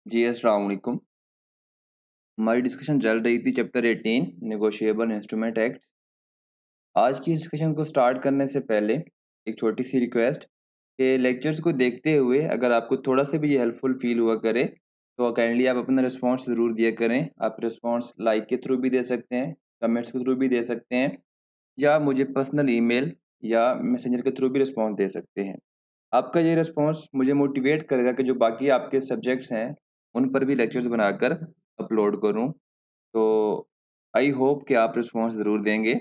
जी अस्सलाम वालेकुम। हमारी डिस्कशन चल रही थी चैप्टर 18 नेगोशिएबल इंस्ट्रूमेंट एक्ट्स। आज की डिस्कशन को स्टार्ट करने से पहले एक छोटी सी रिक्वेस्ट कि लेक्चर्स को देखते हुए अगर आपको थोड़ा सा भी ये हेल्पफुल फील हुआ करे तो काइंडली आप अपना रिस्पांस ज़रूर दिया करें। आप रिस्पांस लाइक के थ्रू भी दे सकते हैं, कमेंट्स के थ्रू भी दे सकते हैं या मुझे पर्सनल ईमेल या मैसेंजर के थ्रू भी रिस्पांस दे सकते हैं। आपका ये रिस्पांस मुझे मोटिवेट करेगा कि जो बाकी आपके सब्जेक्ट्स हैं उन पर भी लेक्चर्स बनाकर अपलोड करूँ। तो आई होप कि आप रिस्पॉन्स ज़रूर देंगे।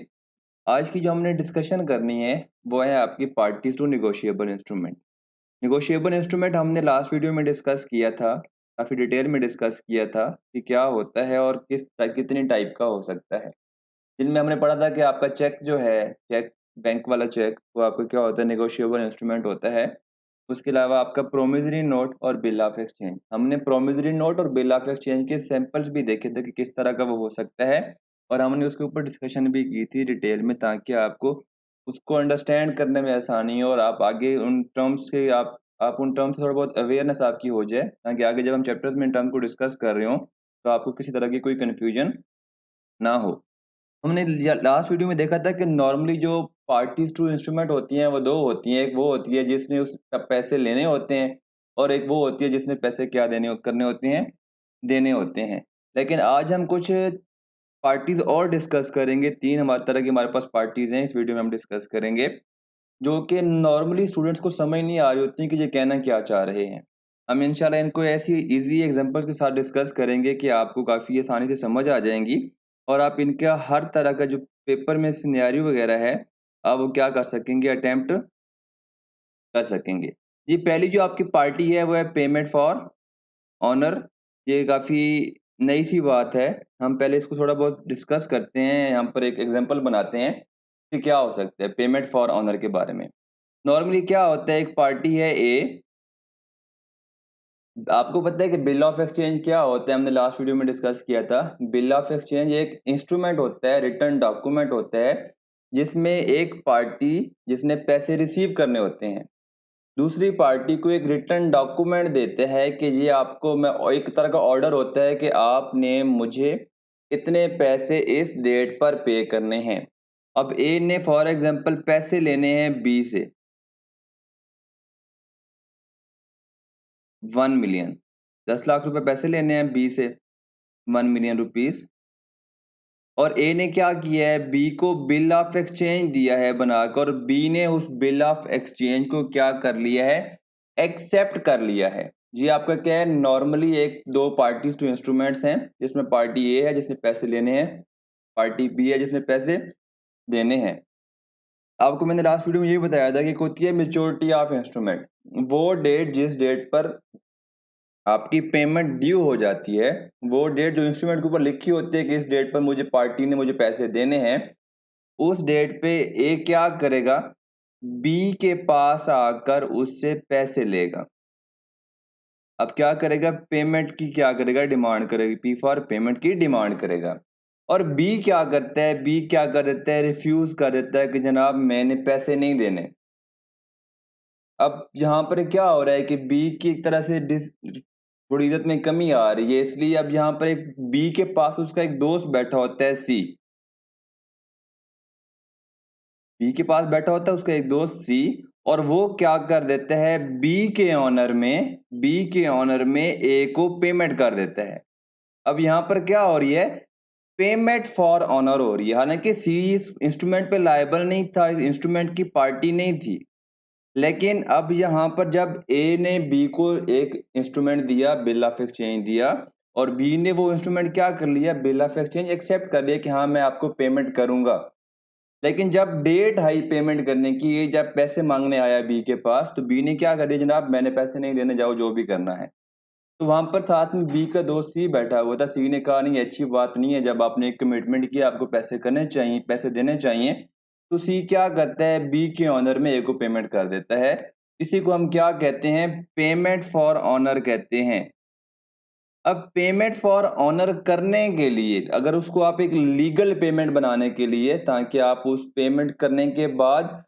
आज की जो हमने डिस्कशन करनी है, वो है आपकी parties to negotiable instrument. Negotiable instrument हमने लास्ट वीडियो में डिस्कस किया था, काफ़ी डिटेल में डिस्कस किया था कि क्या होता है और कितनी टाइप का हो सकता है। जिनमें हमने पढ़ा था कि आपका चेक जो है, चेक बैंक वाला चेक, वो आपका क्या होता है नेगोशिएबल इंस्ट्रूमेंट होता है। उसके अलावा आपका प्रोमिसरी नोट और बिल ऑफ एक्सचेंज। हमने प्रोमिसरी नोट और बिल ऑफ एक्सचेंज के सैंपल्स भी देखे थे कि किस तरह का वो हो सकता है और हमने उसके ऊपर डिस्कशन भी की थी डिटेल में ताकि आपको उसको अंडरस्टैंड करने में आसानी हो और आप आगे उन टर्म्स के आप उन टर्म्स से थोड़ा बहुत अवेयरनेस आपकी हो जाए ताकि आगे जब हम चैप्टर्स में इन टर्म को डिस्कस कर रहे हो तो आपको किसी तरह की कोई कन्फ्यूजन ना हो। हमने लास्ट वीडियो में देखा था कि नॉर्मली जो पार्टीज टू इंस्ट्रूमेंट होती हैं वो दो होती हैं। एक वो होती है जिसने उस पैसे लेने होते हैं और एक वो होती है जिसने पैसे क्या देने करने होते हैं, देने होते हैं। लेकिन आज हम कुछ पार्टीज और डिस्कस करेंगे। तीन हमारी तरह की हमारे पास पार्टीज हैं, इस वीडियो में हम डिस्कस करेंगे जो कि नॉर्मली स्टूडेंट्स को समझ नहीं आ रही होती हैं कि ये कहना क्या चाह रहे हैं। हम इंशाल्लाह इनको ऐसी इजी एग्जांपल्स के साथ डिस्कस करेंगे कि आपको काफ़ी आसानी से समझ आ जाएंगी और आप इनका हर तरह का जो पेपर में सिनेरियो वगैरह है, आप वो क्या कर सकेंगे, अटेम्प्ट कर सकेंगे। जी, पहली जो आपकी पार्टी है वो है पेमेंट फॉर ऑनर। ये काफ़ी नई सी बात है। हम पहले इसको थोड़ा बहुत डिस्कस करते हैं, यहाँ पर एक एग्जांपल बनाते हैं कि क्या हो सकता है पेमेंट फॉर ऑनर के बारे में। नॉर्मली क्या होता है, एक पार्टी है ए। आपको पता है कि बिल ऑफ एक्सचेंज क्या होता है? हमने लास्ट वीडियो में डिस्कस किया था। बिल ऑफ एक्सचेंज एक इंस्ट्रूमेंट होता है, रिटर्न डॉक्यूमेंट होता है, जिसमें एक पार्टी जिसने पैसे रिसीव करने होते हैं, दूसरी पार्टी को एक रिटर्न डॉक्यूमेंट देते हैं कि ये आपको मैं एक तरह का ऑर्डर होता है कि आपने मुझे इतने पैसे इस डेट पर पे करने हैं। अब ए ने फॉर एग्जांपल पैसे लेने हैं बी से 1 मिलियन, 10 लाख रुपए पैसे लेने हैं बी से 1 मिलियन रुपीस। और ए ने क्या किया है, बी को बिल ऑफ एक्सचेंज दिया है बनाकर, बी ने उस बिल ऑफ एक्सचेंज को क्या कर लिया है, एक्सेप्ट कर लिया है। जी, आपका क्या है, नॉर्मली एक दो पार्टीज टू इंस्ट्रूमेंट्स हैं जिसमें पार्टी ए है जिसने पैसे लेने हैं, पार्टी बी है जिसने पैसे देने हैं। आपको मैंने लास्ट वीडियो में ये बताया था कि एक होती है मेच्योरिटी ऑफ इंस्ट्रूमेंट। वो डेट जिस डेट पर आपकी पेमेंट ड्यू हो जाती है, वो डेट जो इंस्ट्रूमेंट के ऊपर लिखी होती है कि इस डेट पर मुझे पार्टी ने मुझे पैसे देने हैं, उस डेट पे ए क्या करेगा, बी के पास आकर उससे पैसे लेगा। अब क्या करेगा, पेमेंट की क्या करेगा, डिमांड करेगा, पी फॉर पेमेंट की डिमांड करेगा। और बी क्या करता है, बी क्या कर देता है, रिफ्यूज कर देता है कि जनाब मैंने पैसे नहीं देने। अब यहाँ पर क्या हो रहा है कि बी की एक तरह से थोड़ी इज्जत में कमी आ रही है, इसलिए अब यहाँ पर एक बी के पास उसका एक दोस्त बैठा होता है सी। बी के पास बैठा होता है उसका एक दोस्त सी, और वो क्या कर देता है, बी के ऑनर में ए को पेमेंट कर देता है। अब यहाँ पर क्या हो रही है, पेमेंट फॉर ऑनर हो रही है। हालांकि सी इस इंस्ट्रूमेंट पे लायबल नहीं था, इस इंस्ट्रूमेंट की पार्टी नहीं थी, लेकिन अब यहाँ पर जब ए ने बी को एक इंस्ट्रूमेंट दिया, बिल ऑफ एक्सचेंज दिया, और बी ने वो इंस्ट्रूमेंट क्या कर लिया, बिल ऑफ एक्सचेंज एक्सेप्ट कर लिया कि हाँ मैं आपको पेमेंट करूंगा। लेकिन जब डेट आई पेमेंट करने की, ये जब पैसे मांगने आया बी के पास, तो बी ने क्या कर दिया, जनाब मैंने पैसे नहीं देने, जाओ जो भी करना है। तो वहां पर साथ में बी का दोस्त सी बैठा हुआ था। सी ने कहा नहीं, अच्छी बात नहीं है, जब आपने एक कमिटमेंट किया आपको पैसे करने चाहिए, पैसे देने चाहिए। तो सी क्या करता है, बी के ऑनर में ए को पेमेंट कर देता है। इसी को हम क्या कहते हैं, पेमेंट फॉर ऑनर कहते हैं। अब पेमेंट फॉर ऑनर करने के लिए, अगर उसको आप एक लीगल पेमेंट बनाने के लिए, ताकि आप उस पेमेंट करने के बाद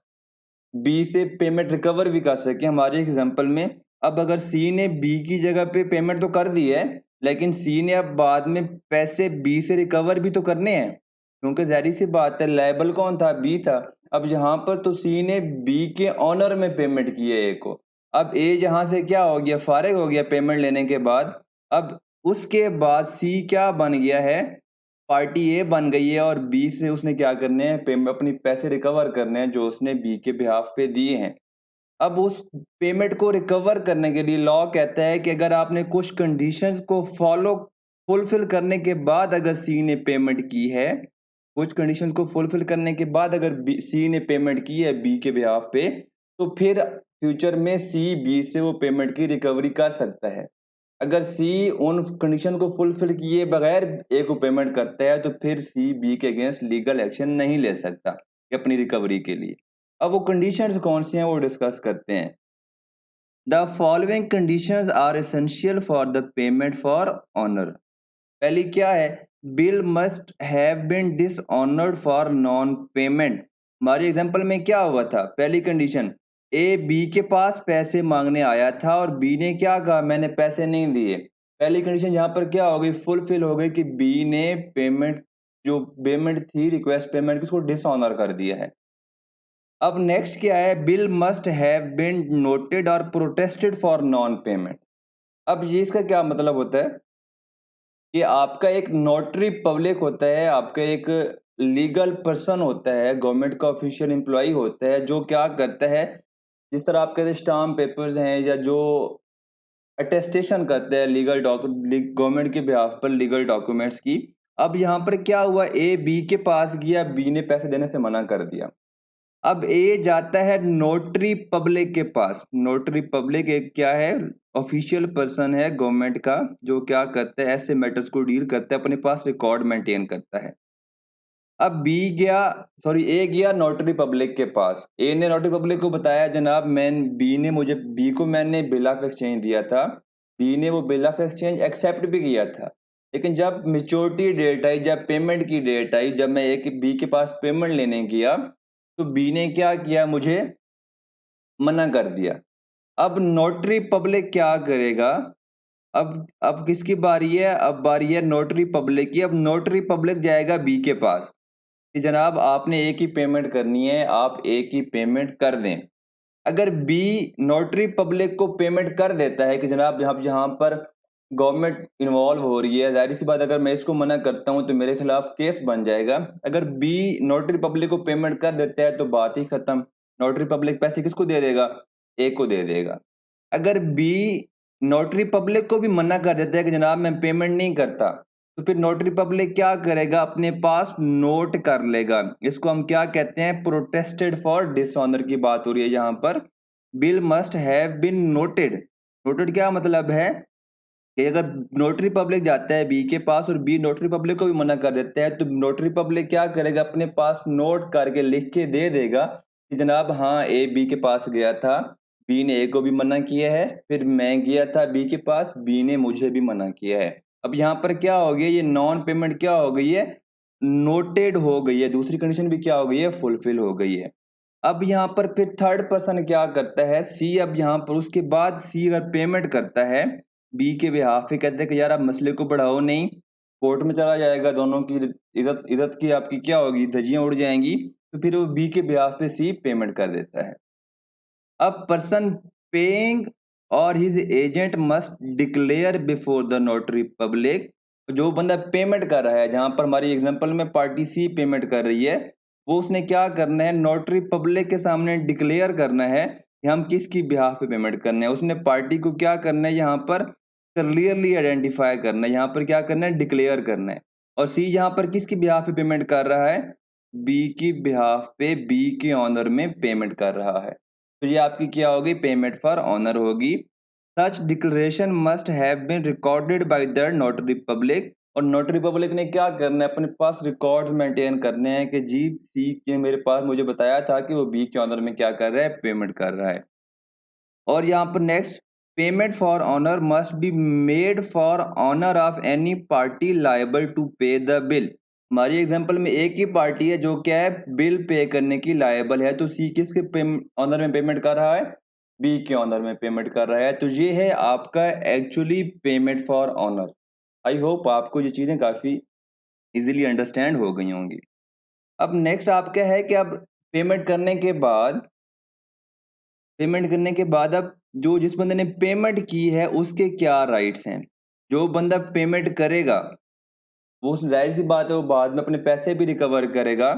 बी से पेमेंट रिकवर भी कर सके, हमारे एग्जांपल में अब अगर सी ने बी की जगह पे पेमेंट तो कर दी है, लेकिन सी ने अब बाद में पैसे बी से रिकवर भी तो करने हैं, क्योंकि ज़ाहिर सी बात है लायबल कौन था? बी था। अब यहाँ पर तो सी ने बी के ऑनर में पेमेंट की है ए को। अब ए यहाँ से क्या हो गया? फारिग हो गया पेमेंट लेने के बाद। अब उसके बाद सी क्या बन गया है? पार्टी ए बन गई है और बी से उसने क्या करने हैं? अपनी पैसे रिकवर करने हैं जो उसने बी के बिहाफ पे दिए हैं। अब उस पेमेंट को रिकवर करने के लिए लॉ कहता है कि अगर आपने कुछ कंडीशंस को फुलफिल करने के बाद अगर सी ने पेमेंट की है, कुछ कंडीशंस को फुलफिल करने के बाद अगर सी ने पेमेंट की है बी के बिहाफ पे, तो फिर फ्यूचर में सी बी से वो पेमेंट की रिकवरी कर सकता है। अगर सी उन कंडीशन को फुलफिल किए बगैर ए को पेमेंट करता है, तो फिर सी बी के अगेंस्ट लीगल एक्शन नहीं ले सकता अपनी रिकवरी के लिए। अब वो कंडीशंस कौन सी हैं वो डिस्कस करते हैं। The following conditions are essential for the payment for honour. पहली क्या है? Bill must have been dishonoured for non payment. हमारे एग्जांपल में क्या हुआ था? पहली कंडीशन, ए बी के पास पैसे मांगने आया था और बी ने क्या कहा? मैंने पैसे नहीं दिए। पहली कंडीशन यहाँ पर क्या हो गई? फुलफिल हो गई कि बी ने पेमेंट, जो पेमेंट थी रिक्वेस्ट पेमेंट की, उसको डिसऑनर कर दिया है। अब नेक्स्ट क्या है? Bill must have been noted और प्रोटेस्टेड फॉर नॉन पेमेंट। अब ये इसका क्या मतलब होता है कि आपका एक नोटरी पब्लिक होता है, आपका एक लीगल पर्सन होता है, गवर्नमेंट का ऑफिशियल एम्प्लॉय होता है, जो क्या करता है, जिस तरह आपके स्टाम्प पेपर्स हैं या जो अटेस्टेशन करते हैं लीगल गवर्नमेंट के बिहाफ पर लीगल डॉक्यूमेंट्स की। अब यहाँ पर क्या हुआ? ए बी के पास गया, बी ने पैसे देने से मना कर दिया। अब ए जाता है नोटरी पब्लिक के पास। नोटरी पब्लिक एक क्या है? ऑफिशियल पर्सन है गवर्नमेंट का, जो क्या करता है? ऐसे मैटर्स को डील करता है, अपने पास रिकॉर्ड मेंटेन करता है। अब ए गया नोटरी पब्लिक के पास। ए ने नोटरी पब्लिक को बताया, जनाब बी को मैंने बिल ऑफ एक्सचेंज दिया था। बी ने वो बिल ऑफ एक्सचेंज एक्सेप्ट भी किया था। लेकिन जब मैच्योरिटी डेट आई, जब पेमेंट की डेट आई, जब मैं बी के पास पेमेंट लेने गया, तो बी ने क्या किया? मुझे मना कर दिया। अब नोटरी पब्लिक क्या करेगा? अब किसकी बारी है? अब बारी है नोटरी पब्लिक की। अब नोटरी पब्लिक जाएगा बी के पास कि जनाब आपने ए की पेमेंट करनी है, आप ए की पेमेंट कर दें। अगर बी नोटरी पब्लिक को पेमेंट कर देता है कि जनाब अब यहाँ पर गवर्नमेंट इन्वॉल्व हो रही है, ज़ाहिर सी बात अगर मैं इसको मना करता हूँ तो मेरे खिलाफ केस बन जाएगा। अगर बी नोटरी पब्लिक को पेमेंट कर देता है तो बात ही खत्म। नोटरी पब्लिक पैसे किसको दे देगा? ए को दे देगा। अगर बी नोटरी पब्लिक को भी मना कर देता है कि जनाब मैं पेमेंट नहीं करता, तो फिर नोटरी पब्लिक क्या करेगा? अपने पास नोट कर लेगा। इसको हम क्या कहते हैं? प्रोटेस्टेड फॉर डिसऑनर की बात हो रही है यहाँ पर। Bill must have been noted. Noted क्या मतलब है कि अगर नोटरी पब्लिक जाता है बी के पास और बी नोटरी पब्लिक को भी मना कर देता है, तो नोटरी पब्लिक क्या करेगा? अपने पास नोट करके लिख के दे देगा कि जनाब हाँ, ए बी के पास गया था, बी ने ए को भी मना किया है, फिर मैं गया था बी के पास, बी ने मुझे भी मना किया है। अब यहाँ पर क्या हो गया? ये नॉन पेमेंट क्या हो गई है? नोटेड हो गई है। दूसरी कंडीशन भी क्या हो गई है? फुलफिल हो गई है। अब यहाँ पर फिर थर्ड पर्सन क्या करता है? सी। अब यहाँ पर उसके बाद सी अगर पेमेंट करता है बी के बिहाफ पे, कहते हैं कि यार आप मसले को बढ़ाओ नहीं, कोर्ट में चला जाएगा, दोनों की इज्जत इज्जत की आपकी क्या होगी? धज्जियां उड़ जाएंगी। तो फिर वो बी के बिहाफ पे सी पेमेंट कर देता है। अब पर्सन पेइंग और his agent must declare before the notary public. जो बंदा पेमेंट कर रहा है, जहां पर हमारी एग्जांपल में पार्टी सी पेमेंट कर रही है, वो उसने क्या करना है? नोटरी पब्लिक के सामने डिक्लेयर करना है कि हम किसकी बिहाफ पे पेमेंट करने हैं। उसने पार्टी को क्या करना है? यहाँ पर क्लियरली आइडेंटिफाई करना है। यहाँ पर क्या करना है? डिक्लेयर करना है। और सी यहाँ पर किसकी बिहाफ पे पेमेंट कर रहा है? बी की बिहाफ पे, बी के ऑनर में पेमेंट कर रहा है। तो ये आपकी क्या होगी? पेमेंट फॉर ऑनर होगी। Such declaration must have been recorded by the notary public. और नोटरी पब्लिक ने क्या करना है? अपने पास रिकॉर्ड्स मेंटेन करने हैं कि जी सी के मेरे पास मुझे बताया था कि वो बी के ऑनर में क्या कर रहा है? पेमेंट कर रहा है। और यहाँ पर next, payment for honour must be made for honour of any party liable to pay the bill. हमारी एग्जांपल में एक ही पार्टी है जो क्या है? बिल पे करने की लायबल है, तो सी किसके ऑनर में पेमेंट कर रहा है? बी के ऑनर में पेमेंट कर रहा है। तो ये है आपका actually payment for honour. I hope आपको ये चीज़ें काफ़ी इजीली अंडरस्टैंड हो गई होंगी। अब नेक्स्ट आपका है कि अब पेमेंट करने के बाद अब जो जिस बंदे ने पेमेंट की है उसके क्या राइट्स हैं। जो बंदा पेमेंट करेगा वो जाहिर सी बात है वो बाद में अपने पैसे भी रिकवर करेगा।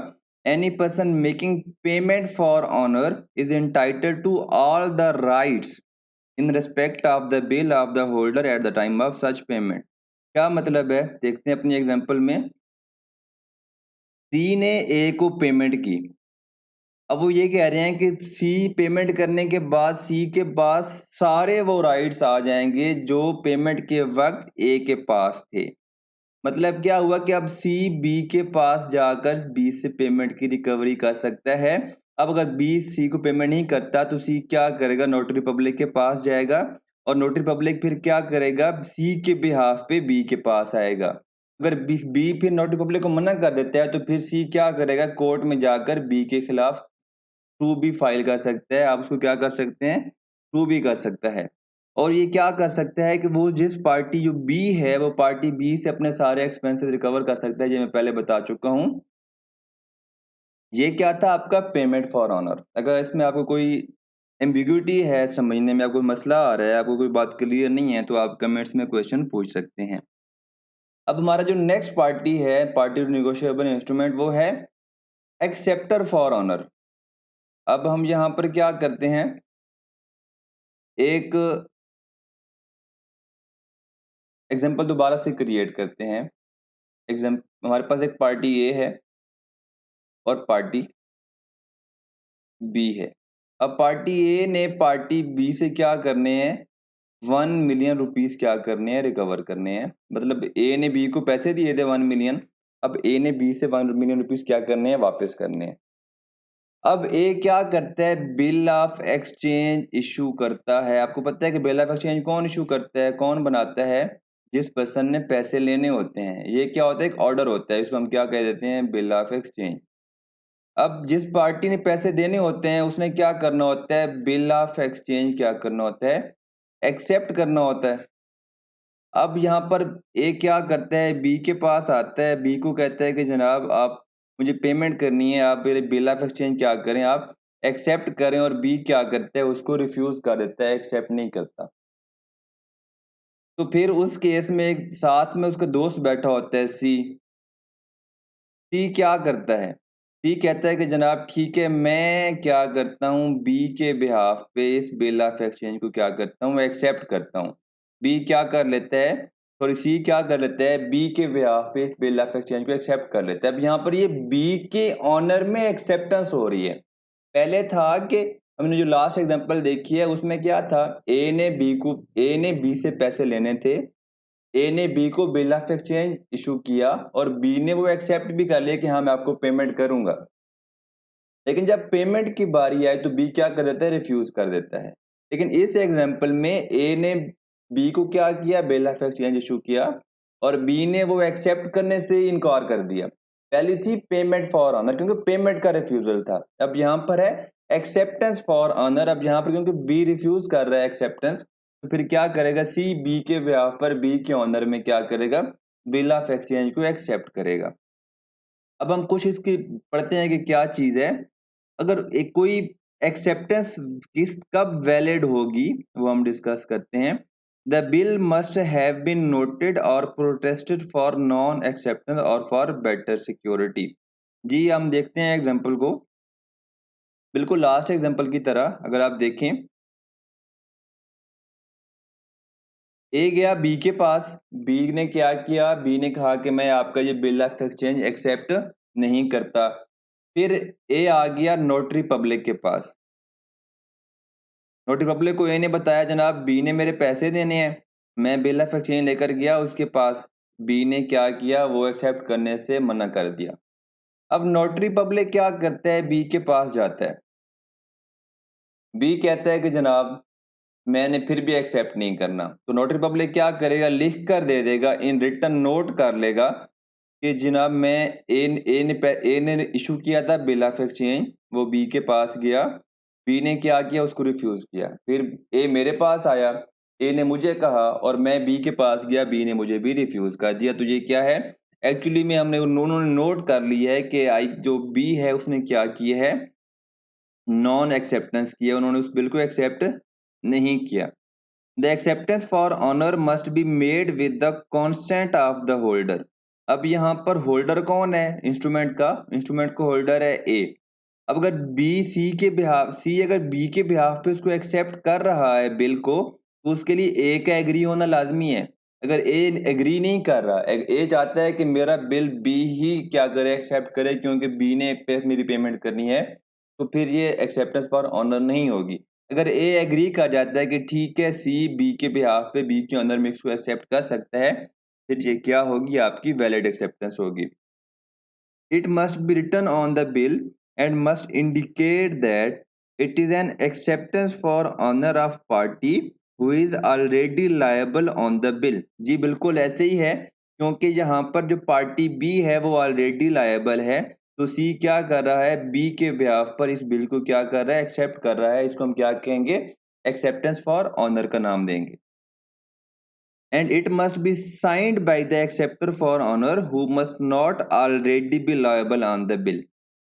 Any person making payment for honour is entitled to all the rights in respect of the bill of the holder at the time of such payment. क्या मतलब है देखते हैं अपनी एग्जांपल में। सी ने ए को पेमेंट की। अब वो ये कह रहे हैं कि सी पेमेंट करने के बाद सी के पास सारे वो राइट्स आ जाएंगे जो पेमेंट के वक्त ए के पास थे। मतलब क्या हुआ कि अब सी बी के पास जाकर बी से पेमेंट की रिकवरी कर सकता है। अब अगर बी सी को पेमेंट नहीं करता तो सी क्या करेगा, नोटरी पब्लिक के पास जाएगा और नोटरी पब्लिक फिर क्या करेगा, सी के बिहाफ पे बी के पास आएगा। अगर बी फिर नोटरी पब्लिक को मना कर देता है तो फिर सी क्या करेगा, कोर्ट में जाकर बी के खिलाफ टू भी फाइल कर सकता है। आप उसको क्या कर सकते हैं, टू भी कर सकता है। और ये क्या कर सकता है कि वो जिस पार्टी जो बी है वो पार्टी बी से अपने सारे एक्सपेंसेस रिकवर कर सकता है। ये मैं पहले बता चुका हूँ। ये क्या था आपका पेमेंट फॉर ऑनर। अगर इसमें आपको कोई एम्बिग्यूटी है, समझने में आपको मसला आ रहा है, आपको कोई बात क्लियर नहीं है, तो आप कमेंट्स में क्वेश्चन पूछ सकते हैं। अब हमारा जो नेक्स्ट पार्टी है, पार्टी निगोशिएबल इंस्ट्रूमेंट, वो है एक्सेप्टर फॉर ऑनर। अब हम यहाँ पर क्या करते हैं, एक एग्जाम्पल दोबारा से क्रिएट करते हैं। हमारे पास एक पार्टी ए है और पार्टी बी है। अब पार्टी ए ने पार्टी बी से क्या करने हैं, 1 मिलियन रुपीस क्या करने हैं, रिकवर करने हैं। मतलब ए ने बी को पैसे दिए थे 1 मिलियन, अब ए ने बी से 1 मिलियन रुपीस क्या करने हैं, वापस करने हैं। अब ए क्या करता है, बिल ऑफ एक्सचेंज इशू करता है। आपको पता है कि बिल ऑफ एक्सचेंज कौन इशू करता है, कौन बनाता है, जिस पर्सन ने पैसे लेने होते हैं। ये क्या होता है, एक ऑर्डर होता है, इसको हम क्या कह देते हैं, बिल ऑफ एक्सचेंज। अब जिस पार्टी ने पैसे देने होते हैं उसने क्या करना होता है, बिल ऑफ एक्सचेंज क्या करना होता है, एक्सेप्ट करना होता है। अब यहाँ पर ए क्या करता है, बी के पास आता है, बी को कहता है कि जनाब आप मुझे पेमेंट करनी है, आप मेरे बिल ऑफ एक्सचेंज क्या करें, आप एक्सेप्ट करें। और बी क्या करता है, उसको रिफ्यूज कर देता है, एक्सेप्ट नहीं करता। तो फिर उस केस में एक साथ में उसका दोस्त बैठा होता है सी। सी क्या करता है, सी कहता है कि जनाब ठीक है, मैं क्या करता हूँ, बी के बिहाफ पे इस बिल ऑफ एक्सचेंज को क्या करता हूँ, एक्सेप्ट करता हूँ। बी क्या कर लेता है, सॉरी सी क्या कर लेता है, बी के बिहाफ पे इस बिल ऑफ एक्सचेंज को एक्सेप्ट कर लेता है। अब यहाँ पर ये बी के ऑनर में एक्सेप्टेंस हो रही है। पहले था कि हमने जो लास्ट एग्जांपल देखी है उसमें क्या था, ए ने बी से पैसे लेने थे, ए ने बी को बिल ऑफ एक्सचेंज इशू किया और बी ने वो एक्सेप्ट भी कर लिया कि हाँ मैं आपको पेमेंट करूंगा। लेकिन जब पेमेंट की बारी आई तो बी क्या कर देता है, रिफ्यूज कर देता है। लेकिन इस एग्जांपल में ए ने बी को क्या किया, बिल ऑफ एक्सचेंज इशू किया और बी ने वो एक्सेप्ट करने से इनकार कर दिया। पहली थी पेमेंट फॉर ऑनर क्योंकि पेमेंट का रिफ्यूजल था, अब यहाँ पर है एक्सेप्टेंस फॉर ऑनर। अब यहाँ पर क्योंकि बी रिफ्यूज कर रहा है एक्सेप्टेंस, तो फिर क्या करेगा, सी बी के बिहाफ पर बी के ऑनर में क्या करेगा, बिल ऑफ एक्सचेंज को एक्सेप्ट करेगा। अब हम कुछ इसकी पढ़ते हैं कि क्या चीज है। अगर एक कोई एक्सेप्टेंस किस कब वैलिड होगी वो हम डिस्कस करते हैं। The bill must have been noted और प्रोटेस्टेड फॉर नॉन एक्सेप्टेंस और फॉर बेटर सिक्योरिटी। जी हम देखते हैं एग्जांपल को, बिल्कुल लास्ट एग्जांपल की तरह अगर आप देखें, ए गया बी के पास, बी ने क्या किया, बी ने कहा कि मैं आपका ये बिल ऑफ एक्सचेंज एक्सेप्ट नहीं करता। फिर ए आ गया नोटरी पब्लिक के पास, नोटरी पब्लिक को ए ने बताया जनाब बी ने मेरे पैसे देने हैं, मैं बिल ऑफ एक्सचेंज लेकर गया उसके पास, बी ने क्या किया, वो एक्सेप्ट करने से मना कर दिया। अब नोटरी पब्लिक क्या करता है, बी के पास जाता है, बी कहता है कि जनाब मैंने फिर भी एक्सेप्ट नहीं करना। तो नोटरी पब्लिक क्या करेगा, लिख कर दे देगा, इन रिटर्न नोट कर लेगा कि जनाब मैं ए ने इशू किया था बिल ऑफ एक्सचेंज, वो बी के पास गया, बी ने क्या किया, उसको रिफ्यूज किया। फिर ए मेरे पास आया, ए ने मुझे कहा और मैं बी के पास गया, बी ने मुझे भी रिफ्यूज कर दिया। तो ये क्या है, एक्चुअली में हमने उन्होंने नोट कर लिया है कि आई जो बी है उसने क्या किया है, नॉन एक्सेप्टेंस किया, उन्होंने उस बिल को एक्सेप्ट नहीं किया। The acceptance for honour must be made with the consent of the holder. अब यहाँ पर होल्डर कौन है इंस्ट्रूमेंट का, इंस्ट्रूमेंट का होल्डर है ए। अब अगर बी सी के बिहाफ, सी अगर बी के बिहाफ पे उसको एक्सेप्ट कर रहा है बिल को, तो उसके लिए ए का एग्री होना लाजमी है। अगर ए एग्री नहीं कर रहा, ए चाहता है कि मेरा बिल बी ही क्या करे, एक्सेप्ट करे, क्योंकि बी ने मेरी पेमेंट करनी है, तो फिर ये एक्सेप्टेंस फॉर ऑनर नहीं होगी। अगर ए एग्री कर जाता है कि ठीक है सी बी के बिहाफ पे बी के ऑनर में इसको एक्सेप्ट कर सकता है, फिर ये क्या होगी, आपकी वैलिड एक्सेप्टेंस होगी। It must be written on the bill and must indicate that it is an acceptance for honor of party who is already liable on the bill। जी बिल्कुल ऐसे ही है, क्योंकि यहाँ पर जो पार्टी बी है वो ऑलरेडी लायबल है, तो सी क्या कर रहा है, बी के बिहाफ पर इस बिल को क्या कर रहा है, एक्सेप्ट कर रहा है। इसको हम क्या कहेंगे, एक्सेप्टेंस फॉर ऑनर का नाम देंगे। And it must be signed by the acceptor for honor who must not already be liable on the bill।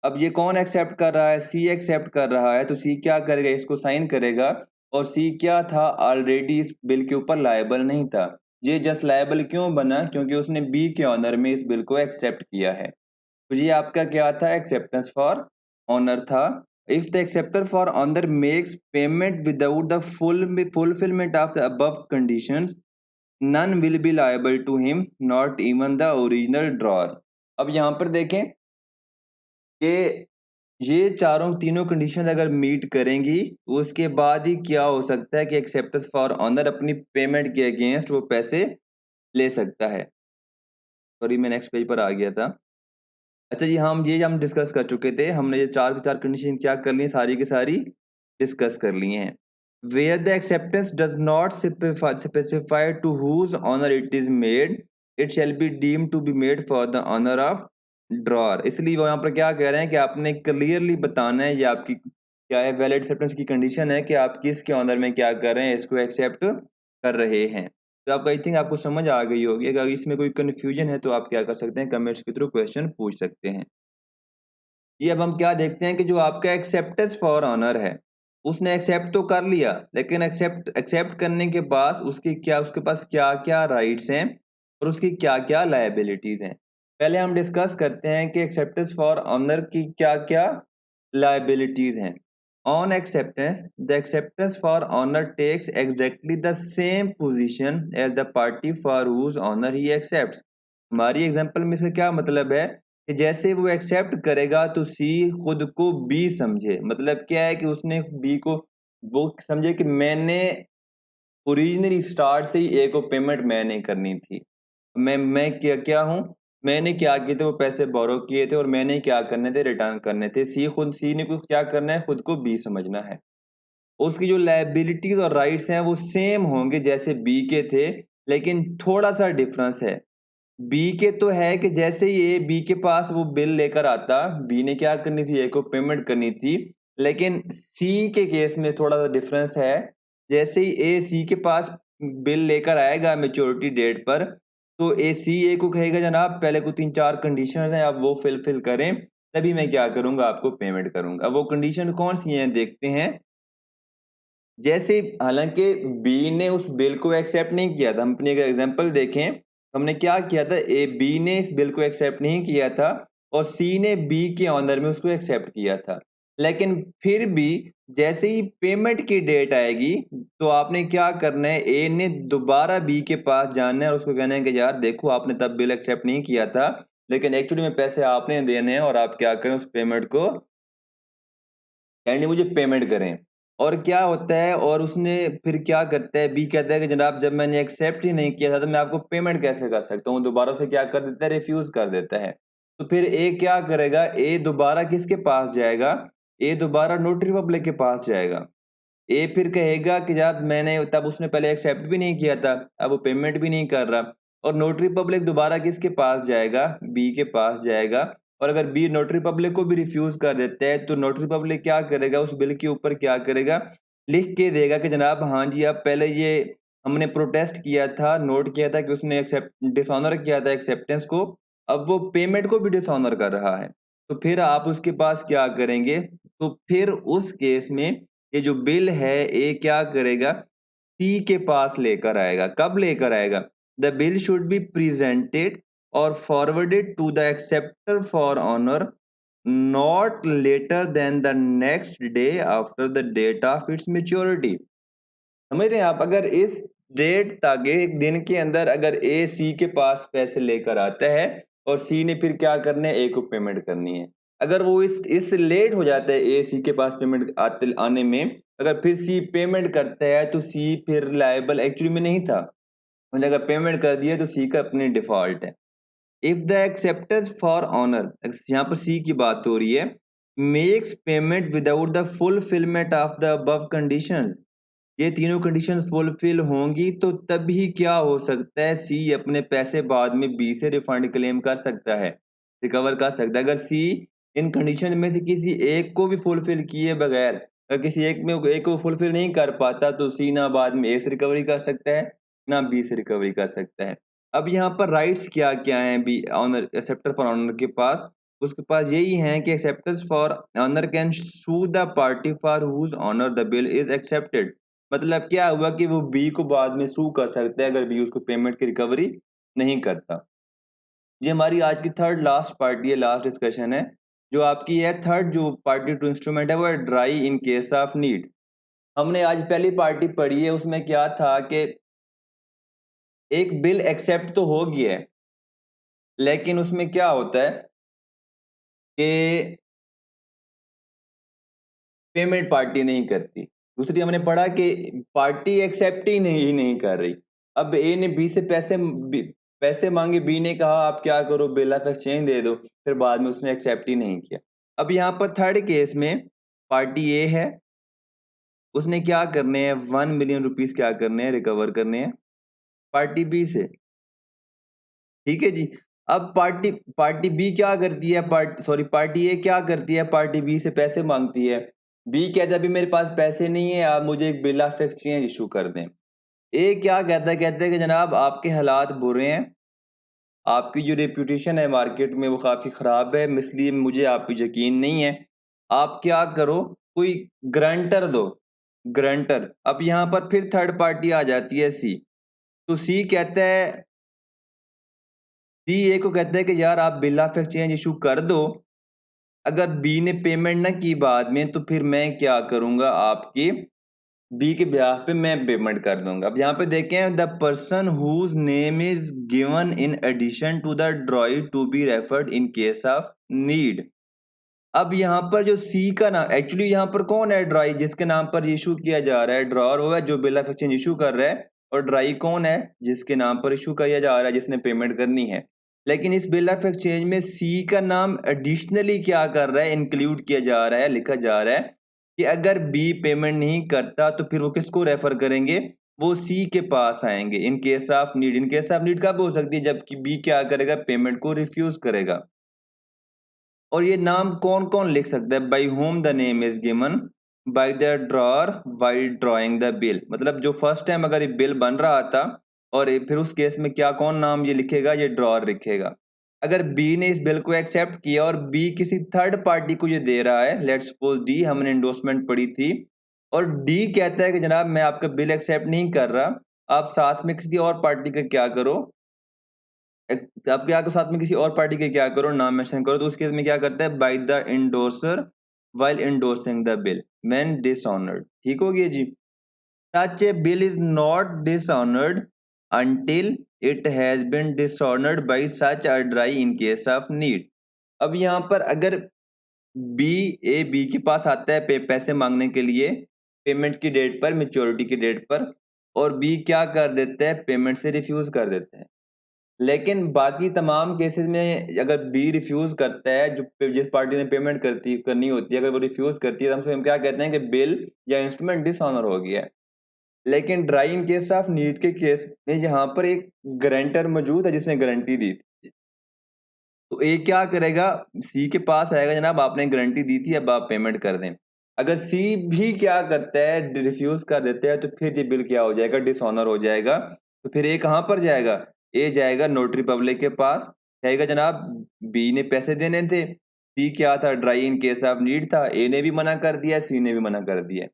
अब ये कौन एक्सेप्ट कर रहा है, सी एक्सेप्ट कर रहा है, तो सी क्या करेगा, इसको साइन करेगा। और सी क्या था, ऑलरेडी इस बिल के ऊपर लायबल नहीं था। ये जस्ट लायबल क्यों बना, क्योंकि उसने बी के ऑनर में इस बिल को एक्सेप्ट किया है। तो ये आपका क्या था, एक्सेप्टेंस फॉर ऑनर था। If the acceptor for honor makes payment without the fulfillment of the above conditions, none will be liable to him, not even the original drawer। अब यहाँ पर देखें कि ये चारों तीनों कंडीशन अगर मीट करेंगी तो उसके बाद ही क्या हो सकता है कि एक्सेप्टेंस फॉर ऑनर अपनी पेमेंट के अगेंस्ट वो पैसे ले सकता है। सॉरी मैं नेक्स्ट पेज पर आ गया था। अच्छा जी, हम डिस्कस कर चुके थे, हमने ये चार की चार कंडीशन क्या कर ली, सारी की सारी डिस्कस कर ली हैं। Where the acceptance does not specify to whose honor it is made, it shall be deemed to be made for the honor of drawer। इसलिए वो यहाँ पर क्या कह रहे हैं कि आपने क्लियरली बताना है, ये आपकी क्या है, वैलिड एक्सेप्टेंस की कंडीशन है कि आप किसके ऑनर में क्या कर रहे हैं, इसको एक्सेप्ट कर रहे हैं। तो आपको आई थिंक आपको समझ आ गई होगी। अगर इसमें कोई कंफ्यूजन है तो आप क्या कर सकते हैं, कमेंट्स के थ्रू क्वेश्चन पूछ सकते हैं। ये अब हम क्या देखते हैं कि जो आपका एक्सेप्टेंस फॉर ऑनर है, उसने एक्सेप्ट तो कर लिया, लेकिन एक्सेप्ट करने के बाद उसके पास क्या क्या राइट्स हैं और उसकी क्या क्या लायबिलिटीज हैं। पहले हम डिस्कस करते हैं कि एक्सेप्टेंस फॉर ऑनर की क्या क्या लायबिलिटीज हैं। On acceptance, the acceptance for honour takes exactly the same position as the party for whose honour he accepts. हमारी एग्जांपल में इसका क्या मतलब है कि जैसे वो एक्सेप्ट करेगा तो सी खुद को बी समझे। मतलब क्या है कि उसने बी को वो समझे कि मैंने ओरिजिनली स्टार्ट से ही ए को पेमेंट मैंने करनी थी। मैं क्या क्या हूँ, मैंने क्या किए थे, वो पैसे बोरो किए थे और मैंने क्या करने थे, रिटर्न करने थे। सी ने कुछ क्या करना है, खुद को बी समझना है। उसकी जो लायबिलिटीज और राइट्स हैं वो सेम होंगे जैसे बी के थे, लेकिन थोड़ा सा डिफरेंस है। बी के तो है कि जैसे ही ए बी के पास वो बिल लेकर आता, बी ने क्या करनी थी, ए को पेमेंट करनी थी। लेकिन सी के केस में थोड़ा सा डिफरेंस है। जैसे ही ए सी के पास बिल लेकर आएगा मैच्योरिटी डेट पर, तो ए सी ए को कहेगा जनाब पहले को 3-4 कंडीशन हैं, आप वो फिल करें, तभी मैं क्या करूंगा, आपको पेमेंट करूंगा। वो कंडीशन कौन सी हैं देखते हैं। जैसे हालांकि बी ने उस बिल को एक्सेप्ट नहीं किया था, हम अपनी अगर एग्जांपल देखें, हमने क्या किया था, ए बी ने इस बिल को एक्सेप्ट नहीं किया था और सी ने बी के ऑनर में उसको एक्सेप्ट किया था। लेकिन फिर भी जैसे ही पेमेंट की डेट आएगी तो आपने क्या करना है, ए ने दोबारा बी के पास जाना है और उसको कहना है कि यार देखो आपने तब बिल एक्सेप्ट नहीं किया था, लेकिन एक्चुअली में पैसे आपने देने हैं और आप क्या करें, उस पेमेंट को यानी मुझे पेमेंट करें। और क्या होता है, और उसने फिर क्या करता है, बी कहता है कि जनाब जब मैंने एक्सेप्ट ही नहीं किया था तो मैं आपको पेमेंट कैसे कर सकता हूँ, दोबारा से क्या कर देता है, रिफ्यूज कर देता है। तो फिर ए क्या करेगा, ए दोबारा किसके पास जाएगा, ए दोबारा नोटरी पब्लिक के पास जाएगा। ए फिर कहेगा कि जब मैंने, तब उसने पहले एक्सेप्ट भी नहीं किया था, अब वो पेमेंट भी नहीं कर रहा, और नोटरी पब्लिक दोबारा किसके पास जाएगा, बी के पास जाएगा और अगर बी नोटरी पब्लिक को भी रिफ्यूज कर देता है तो नोटरी पब्लिक क्या करेगा, उस बिल के ऊपर क्या करेगा, लिख के देगा कि जनाब हाँ जी अब पहले ये हमने प्रोटेस्ट किया था, नोट किया था कि उसने एक्सेप्ट डिसऑनर किया था एक्सेप्टेंस को, अब वो पेमेंट को भी डिसऑनर कर रहा है, तो फिर आप उसके पास क्या करेंगे, तो फिर उस केस में ये जो बिल है ये क्या करेगा, सी के पास लेकर आएगा। कब लेकर आएगा, the bill should be presented और forwarded to the acceptor for honour not later than the next day after the date of its maturity. समझ रहे हैं आप, अगर इस डेट तक एक दिन के अंदर अगर ए सी के पास पैसे लेकर आता है और सी ने फिर क्या करना है, ए को पेमेंट करनी है, अगर वो इस लेट हो जाता है ए सी के पास पेमेंट आने में, अगर फिर सी पेमेंट करता है तो सी फिर लायबल एक्चुअली में नहीं था, मतलब अगर पेमेंट कर दिया तो सी का अपनी डिफॉल्ट है। If the acceptance for honour, यहाँ पर सी की बात हो रही है, makes payment without the fulfilment of the above conditions, ये तीनों कंडीशन फुलफिल होंगी तो तभी क्या हो सकता है, सी अपने पैसे बाद में बी से रिफंड क्लेम कर सकता है, रिकवर कर सकता है। अगर सी इन कंडीशन में से किसी एक को भी फुलफिल किए बगैर, अगर किसी एक को फुलफिल नहीं कर पाता तो सी ना बाद में ए से रिकवरी कर सकता है ना बी से रिकवरी कर सकता है। अब यहाँ पर राइट्स क्या क्या हैं B honour acceptor for honour के पास, उसके पास यही है कि acceptors for honour can sue the party for whose honour the bill is accepted, मतलब क्या हुआ कि वो बी को बाद में सू कर सकता है अगर बी उसको पेमेंट की रिकवरी नहीं करता। ये हमारी आज की थर्ड लास्ट पार्टी है, लास्ट डिस्कशन है जो आपकी है। थर्ड जो पार्टी टू इंस्ट्रूमेंट है वो है dry in case of need. हमने आज पहली पार्टी पढ़ी है, उसमें क्या था कि एक बिल एक्सेप्ट तो हो गया है लेकिन उसमें क्या होता है कि पेमेंट पार्टी नहीं करती। दूसरी हमने पढ़ा कि पार्टी एक्सेप्ट ही नहीं कर रही। अब ए ने बी से पैसे मांगे, बी ने कहा आप क्या करो बिल ऑफ एक्सचेंज दे दो, फिर बाद में उसने एक्सेप्ट ही नहीं किया। अब यहाँ पर थर्ड केस में पार्टी ए है, उसने क्या करने हैं 1 मिलियन रुपीस क्या करने हैं रिकवर करने हैं पार्टी बी से, ठीक है जी। अब पार्टी पार्टी बी क्या करती है, पार्टी ए क्या करती है, पार्टी बी से पैसे मांगती है। बी कहता है अभी मेरे पास पैसे नहीं है, आप मुझे एक बिल ऑफ एक्सचेंज इशू कर दें। ए क्या कहता है, कहते हैं कि जनाब आपके हालात बुरे हैं, आपकी जो रेपुटेशन है मार्केट में वो काफ़ी ख़राब है, इसलिए मुझे आप पे यकीन नहीं है। आप क्या करो, कोई गारंटर दो, गारंटर। अब यहाँ पर फिर थर्ड पार्टी आ जाती है सी, तो सी कहता है, सी ए को कहता है कि यार आप बिल ऑफ एक्सचेंज इशू कर दो, अगर बी ने पेमेंट ना की बाद में तो फिर मैं क्या करूंगा, आपकी बी के ब्याह पे मैं पेमेंट कर दूंगा। अब यहाँ पे देखें the person whose name is given in addition to the drawee to be referred in case of need. अब यहाँ पर जो सी का नाम, एक्चुअली यहाँ पर कौन है, ड्राई जिसके नाम पर इशू किया जा रहा है, ड्रॉर वो है जो बिल ऑफ एक्सचेंज इशू कर रहा है, और ड्राई कौन है जिसके नाम पर इशू किया जा रहा है, जिसने पेमेंट करनी है। लेकिन इस बिल ऑफ एक्सचेंज में सी का नाम एडिशनली क्या कर रहा है, इंक्लूड किया जा रहा है, लिखा जा रहा है कि अगर बी पेमेंट नहीं करता तो फिर वो किसको रेफर करेंगे, वो सी के पास आएंगे इन case of need. In case of need कब हो सकती है, जबकि बी क्या करेगा, पेमेंट को रिफ्यूज करेगा। और ये नाम कौन कौन लिख सकता है, by home the name is given by the drawer by drawing the bill, मतलब जो फर्स्ट टाइम अगर ये बिल बन रहा था और फिर उस केस में क्या कौन नाम ये लिखेगा, ये ड्रॉर लिखेगा। अगर बी ने इस बिल को एक्सेप्ट किया और बी किसी थर्ड पार्टी को ये दे रहा है, लेट्स सपोज डी, हमने इंडोर्समेंट पढ़ी थी, और डी कहता है कि जनाब मैं आपका बिल एक्सेप्ट नहीं कर रहा, आप साथ में किसी और पार्टी का क्या करो, आप क्या करो साथ में किसी और पार्टी के क्या करो, नाम मेंशन करो, तो उस केस में क्या करता है, by the endorser while endorsing the bill when dishonoured. ठीक हो गया जी। Such a bill is not dishonoured until it has been dishonored by such a dry in case of need। अब यहाँ पर अगर बी के पास आता है पैसे मांगने के लिए पेमेंट की डेट पर, मेच्योरिटी की डेट पर, और बी क्या कर देता है, पेमेंट से रिफ्यूज कर देते हैं। लेकिन बाकी तमाम केसेस में अगर बी रिफ्यूज करता है, जो जिस पार्टी ने पेमेंट करनी होती है, अगर वो रिफ्यूज करती है तो हम क्या कहते हैं कि बिल या इंस्ट्रूमेंट डिसऑनर हो गया है। लेकिन dry in case of need के केस में यहाँ पर एक गारंटर मौजूद है जिसने गारंटी दी थी। तो ए क्या करेगा, सी के पास आएगा, जनाब आपने गारंटी दी थी, अब आप पेमेंट कर दें। अगर सी भी क्या करता है, रिफ्यूज कर देता है, तो फिर ये बिल क्या हो जाएगा, डिसऑनर हो जाएगा। तो फिर ए कहाँ पर जाएगा, ए जाएगा नोटरी पब्लिक के पास, कहेगा जनाब बी ने पैसे देने थे, सी क्या था, dry in case of need था, ए ने भी मना कर दिया, सी ने भी मना कर दिया।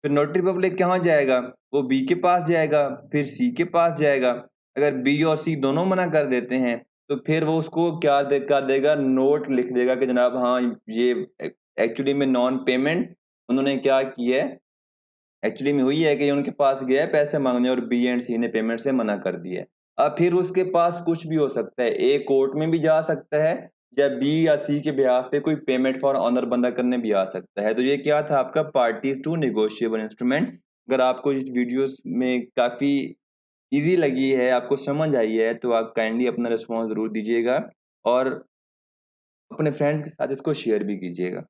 फिर नोटरी पब्लिक कहाँ जाएगा, वो बी के पास जाएगा, फिर सी के पास जाएगा। अगर बी और सी दोनों मना कर देते हैं, तो फिर वो उसको क्या कर देगा, नोट लिख देगा कि जनाब हाँ ये एक्चुअली में नॉन पेमेंट उन्होंने क्या किया है, एक्चुअली में हुई है कि उनके पास गया है पैसे मांगने और बी एंड सी ने पेमेंट से मना कर दिया है। अब फिर उसके पास कुछ भी हो सकता है, ए कोर्ट में भी जा सकता है, या बी या सी के बिहाफ पे कोई पेमेंट फॉर ऑनर बंदा करने भी आ सकता है। तो ये क्या था आपका पार्टीज टू नेगोशिएबल इंस्ट्रूमेंट। अगर आपको इस वीडियोस में काफी इजी लगी है, आपको समझ आई है, तो आप काइंडली अपना रिस्पॉन्स जरूर दीजिएगा और अपने फ्रेंड्स के साथ इसको शेयर भी कीजिएगा।